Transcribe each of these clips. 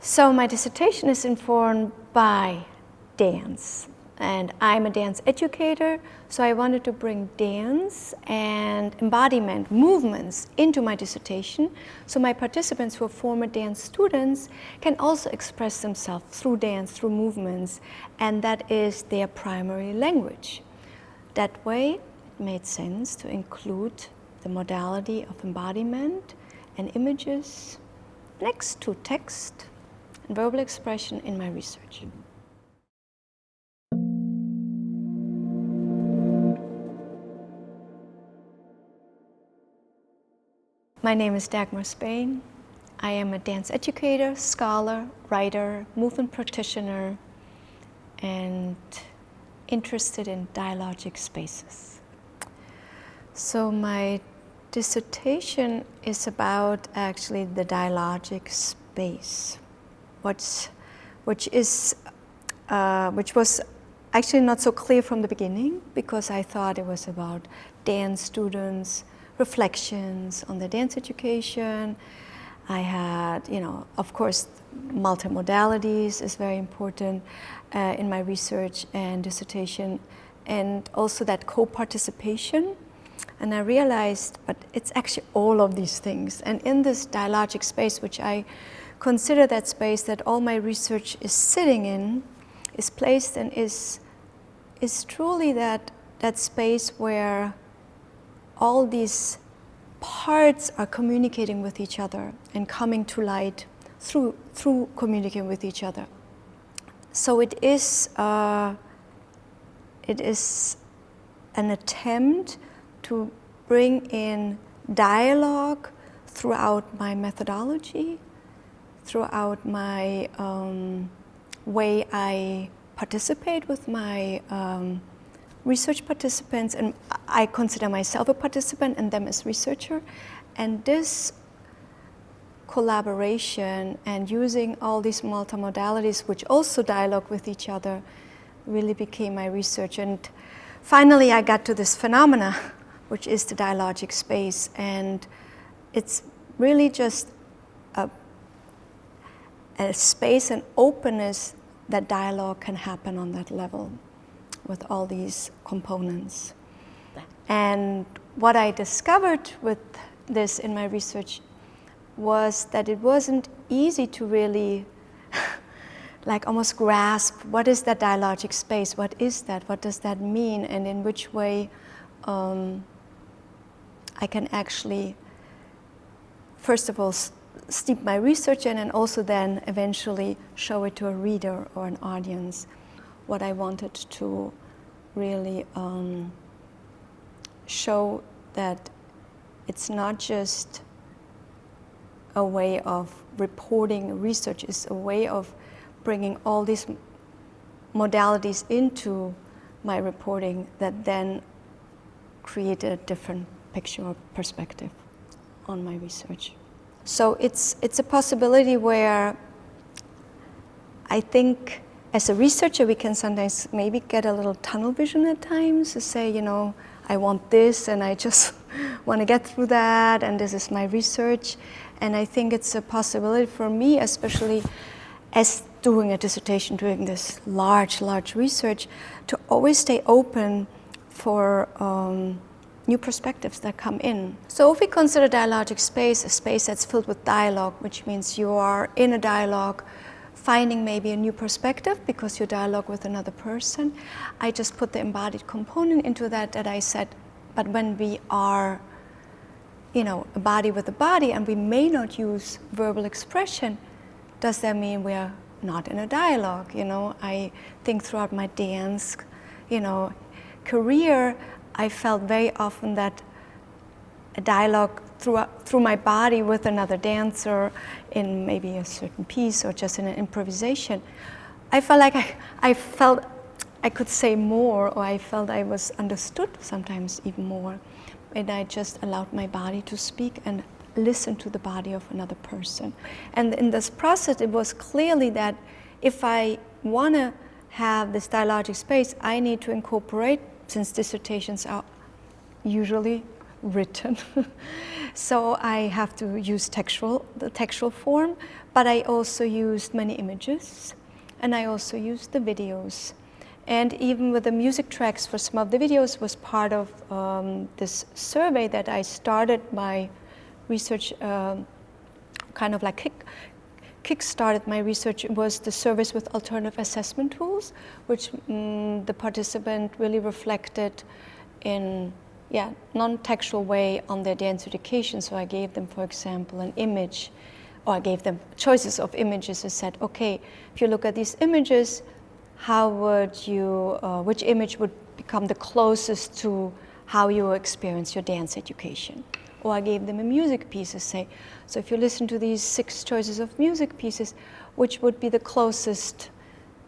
So my dissertation is informed by dance, and I'm a dance educator, so I wanted to bring dance and embodiment, movements into my dissertation, so my participants who are former dance students can also express themselves through dance, through movements, and that is their primary language. That way, it made sense to include the modality of embodiment and images next to text and verbal expression in my research. My name is Dagmar Spain. I am a dance educator, scholar, writer, movement practitioner, and interested in dialogic spaces. So my dissertation is about actually the dialogic space, which was actually not so clear from the beginning, because I thought it was about dance students, reflections on the dance education. I had, of course, multimodalities is very important in my research and dissertation, and also that co-participation. And I realized, but it's actually all of these things. And in this dialogic space, which I consider that space that all my research is sitting in, is placed and is truly that space where all these parts are communicating with each other and coming to light through communicating with each other. So it is an attempt to bring in dialogue throughout my methodology, throughout my way I participate with my research participants, and I consider myself a participant and them as researcher. And this collaboration and using all these multimodalities, which also dialogue with each other, really became my research. And finally I got to this phenomena, which is the dialogic space. And it's really just a space and openness that dialogue can happen on that level with all these components. And what I discovered with this in my research was that it wasn't easy to really like almost grasp what is that dialogic space, what is that, what does that mean, and in which way I can actually, first of all, steep my research in, and also then eventually show it to a reader or an audience. What I wanted to really show that it's not just a way of reporting research, it's a way of bringing all these modalities into my reporting that then create a different picture or perspective on my research. So it's a possibility where I think as a researcher we can sometimes maybe get a little tunnel vision at times to say, I want this and I just want to get through that and this is my research. And I think it's a possibility for me, especially as doing a dissertation, doing this large research, to always stay open for new perspectives that come in. So if we consider dialogic space a space that's filled with dialogue, which means you are in a dialogue finding maybe a new perspective because you dialogue with another person. I just put the embodied component into that I said, but when we are, a body with a body and we may not use verbal expression, does that mean we're not in a dialogue? I think throughout my dance, career, I felt very often that a dialogue through my body with another dancer in maybe a certain piece or just in an improvisation, I felt like I could say more, or I felt I was understood sometimes even more, and I just allowed my body to speak and listen to the body of another person. And in this process, it was clearly that if I want to have this dialogic space, I need to incorporate, since dissertations are usually written, So I have to use the textual form, but I also used many images, and I also used the videos. And even with the music tracks for some of the videos was part of this survey that I started my research, kind of like kick-started my research. It was the service with alternative assessment tools, which the participant really reflected in non-textual way on their dance education. So I gave them, for example, an image, or I gave them choices of images and said, okay, if you look at these images, how would you, which image would become the closest to how you experience your dance education? Or I gave them a music piece to say, so if you listen to these 6 choices of music pieces, which would be the closest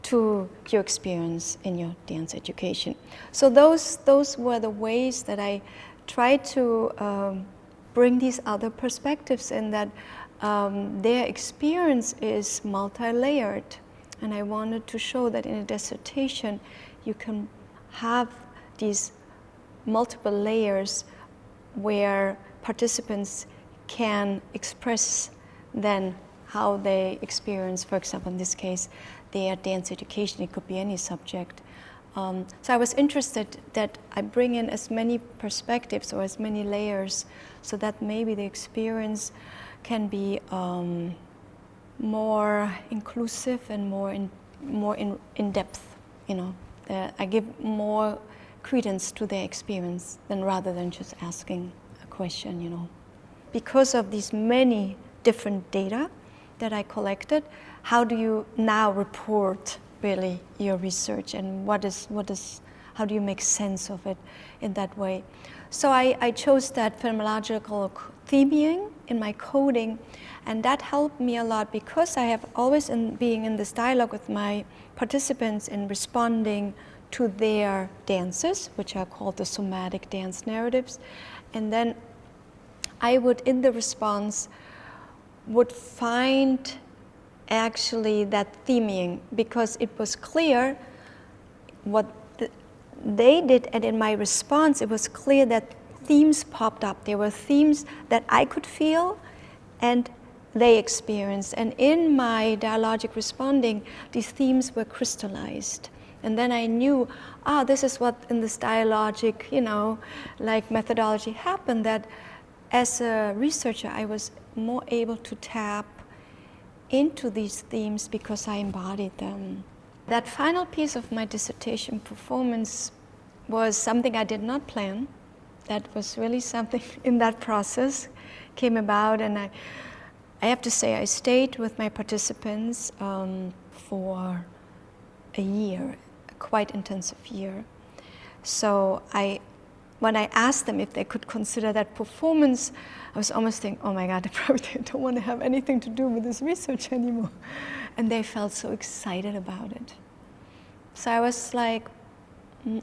to your experience in your dance education? So those were the ways that I tried to bring these other perspectives in, that their experience is multi-layered. And I wanted to show that in a dissertation, you can have these multiple layers where participants can express then how they experience, for example, in this case, their dance education. It could be any subject. So I was interested that I bring in as many perspectives or as many layers, so that maybe the experience can be more inclusive and more in depth. You know, I give more credence to their experience rather than just asking a question. You know, because of these many different data that I collected, how do you now report really your research, and how do you make sense of it in that way? So I chose that phenomenological theming in my coding, and that helped me a lot, because I have always being in this dialogue with my participants in responding to their dances, which are called the somatic dance narratives. And then I would, in the response, would find actually that theming, because it was clear what they did, and in my response it was clear that themes popped up. There were themes that I could feel and they experienced, and in my dialogic responding, these themes were crystallized. And then I knew, this is what in this dialogic, like methodology happened, that as a researcher I was more able to tap into these themes because I embodied them. That final piece of my dissertation performance was something I did not plan. That was really something in that process came about, and I have to say I stayed with my participants for a year, a quite intensive year. So when I asked them if they could consider that performance, I was almost thinking, oh my God, they probably don't want to have anything to do with this research anymore. And they felt so excited about it. So I was like,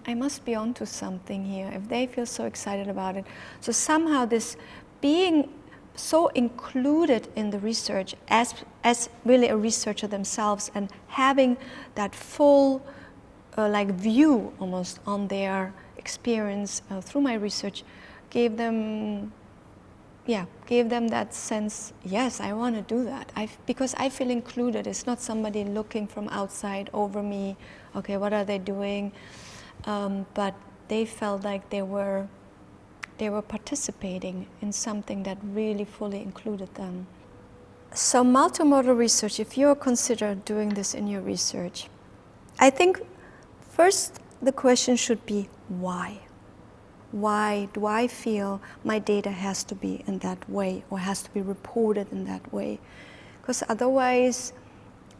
I must be onto something here if they feel so excited about it. So somehow this being so included in the research as really a researcher themselves, and having that full view almost on their experience through my research, gave them that sense, yes, I want to do that. Because I feel included. It's not somebody looking from outside over me, okay, what are they doing? But they felt like they were participating in something that really fully included them. So multimodal research, if you're considering doing this in your research, I think first the question should be why? Why do I feel my data has to be in that way, or has to be reported in that way? Because otherwise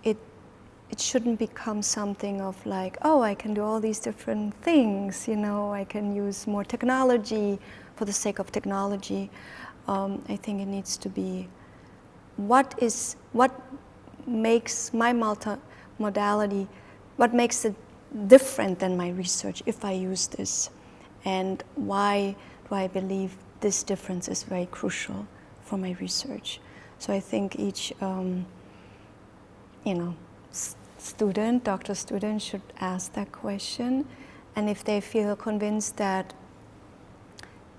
it shouldn't become something of like, oh, I can do all these different things, I can use more technology for the sake of technology. I think it needs to be what makes my multimodality, what makes it different than my research if I use this, and why do I believe this difference is very crucial for my research. So I think each doctoral student should ask that question, and if they feel convinced that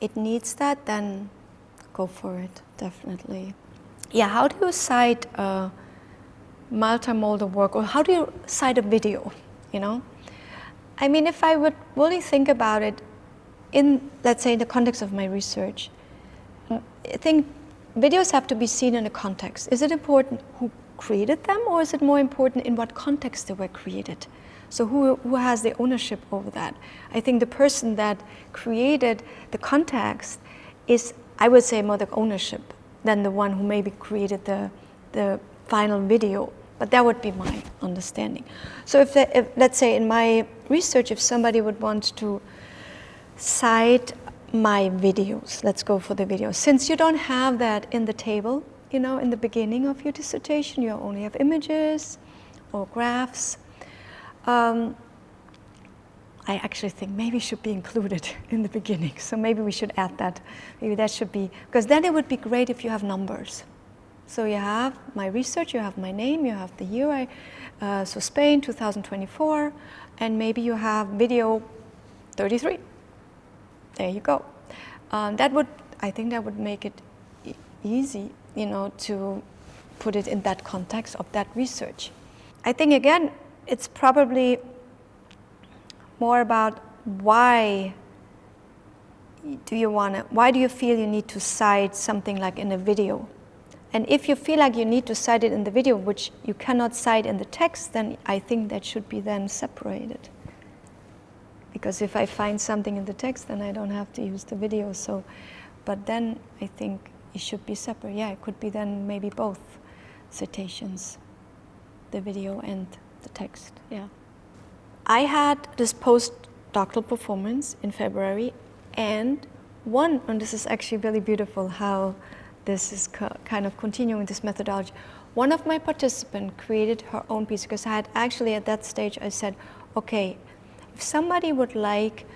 it needs that, then go for it, definitely. Yeah, how do you cite multimodal work, or how do you cite a video, you know? I mean, if I would really think about it in, let's say, in the context of my research, I think videos have to be seen in a context. Is it important who created them, or is it more important in what context they were created? So who has the ownership over that? I think the person that created the context is, I would say, more the ownership than the one who maybe created the final video. But that would be my understanding. So if let's say in my research, if somebody would want to cite my videos, let's go for the videos. Since you don't have that in the table, you know, in the beginning of your dissertation, you only have images or graphs. I actually think maybe should be included in the beginning. So maybe we should add that. Maybe that should be, because then it would be great if you have numbers. So you have my research, you have my name, you have the year, so Spain 2024, and maybe you have video 33. There you go. I think that would make it easy, you know, to put it in that context of that research. I think again, it's probably more about why do you feel you need to cite something like in a video? And if you feel like you need to cite it in the video, which you cannot cite in the text, then I think that should be then separated. Because if I find something in the text, then I don't have to use the video. So, but then I think it should be separate. Yeah, it could be then maybe both citations, the video and the text, yeah. I had this postdoctoral performance in February, and this is actually really beautiful how this is kind of continuing this methodology. One of my participants created her own piece, because I had actually at that stage, I said, okay, if somebody would like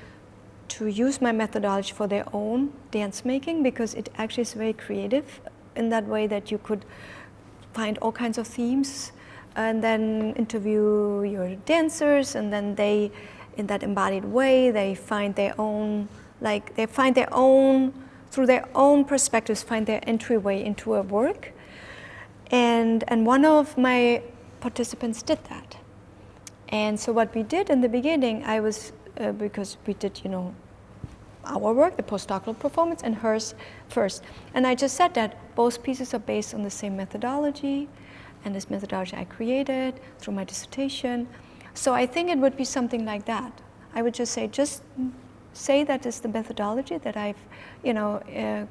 to use my methodology for their own dance making, because it actually is very creative in that way that you could find all kinds of themes and then interview your dancers, and then they, in that embodied way, they find their own, through their own perspectives, find their entryway into a work. And one of my participants did that. And so what we did in the beginning, I was, because we did, you know, our work, the postdoctoral performance, and hers first. And I just said that both pieces are based on the same methodology, and this methodology I created through my dissertation. So I think it would be something like that. I would just say that is the methodology that I've, you know,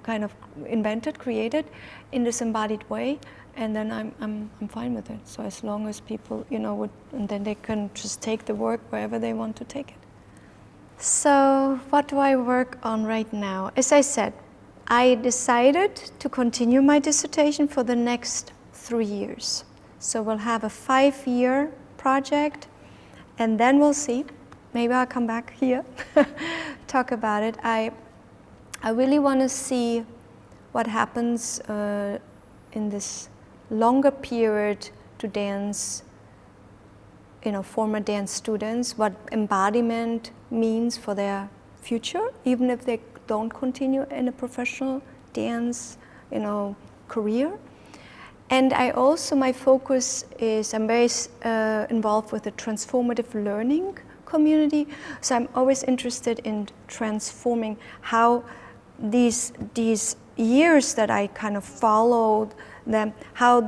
kind of invented, created in this embodied way, and then I'm fine with it. So as long as people, you know, and then they can just take the work wherever they want to take it. So what do I work on right now? As I said, I decided to continue my dissertation for the next 3 years. So we'll have a 5-year project, and then we'll see. Maybe I'll come back here, talk about it. I really want to see what happens in this longer period to dance, you know, former dance students, what embodiment means for their future, even if they don't continue in a professional dance, you know, career. And I also, my focus is, I'm very involved with the transformative learning community. So I'm always interested in transforming how these years that I kind of followed them, how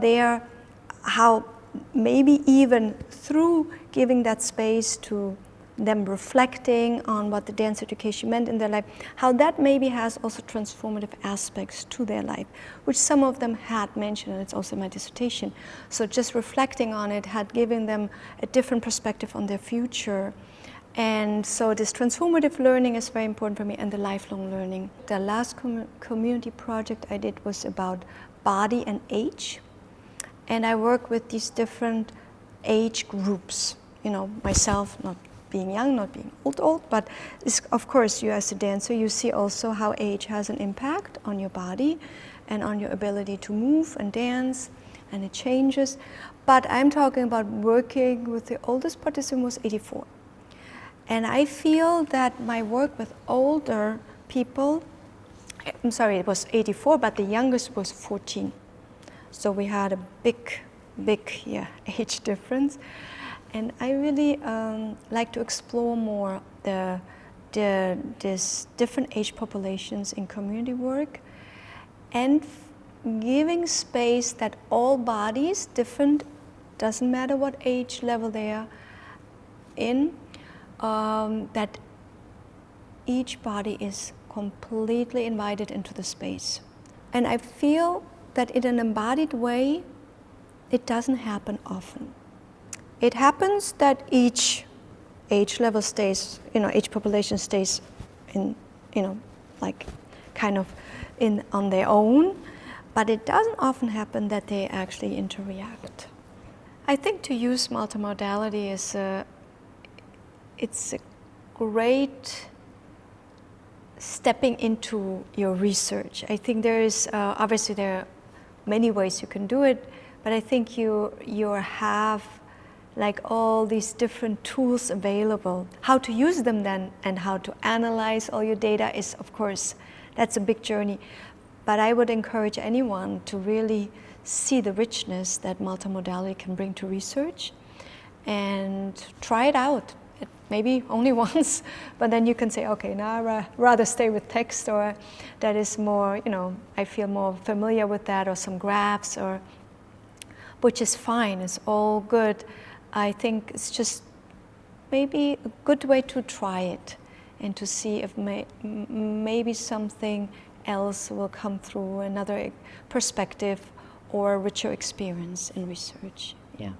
maybe even through giving that space to them reflecting on what the dance education meant in their life, how that maybe has also transformative aspects to their life, which some of them had mentioned, and it's also in my dissertation. So just reflecting on it had given them a different perspective on their future. And so this transformative learning is very important for me, and the lifelong learning. The last community project I did was about body and age. And I work with these different age groups. You know, myself, not being young, not being old, but of course you as a dancer, you see also how age has an impact on your body and on your ability to move and dance, and it changes. But I'm talking about working with the oldest participant was 84. And I feel that my work with older people I'm sorry, it was 84, but the youngest was 14. So we had a big age difference. And I really like to explore more this different age populations in community work, and giving space that all bodies, different, doesn't matter what age level they are in, that each body is completely invited into the space. And I feel that in an embodied way, it doesn't happen often. It happens that each age level stays, each population stays in, like kind of on their own, but it doesn't often happen that they actually interact. I think to use multimodality it's a great stepping into your research. I think there is, obviously there are many ways you can do it, but I think you have like all these different tools available. How to use them then and how to analyze all your data is, of course, that's a big journey. But I would encourage anyone to really see the richness that multimodality can bring to research and try it out. Maybe only once, but then you can say, okay, now I'd rather stay with text, or that is more, I feel more familiar with that, or some graphs, which is fine, it's all good. I think it's just maybe a good way to try it and to see if maybe something else will come through, another perspective or richer experience in research. Yeah.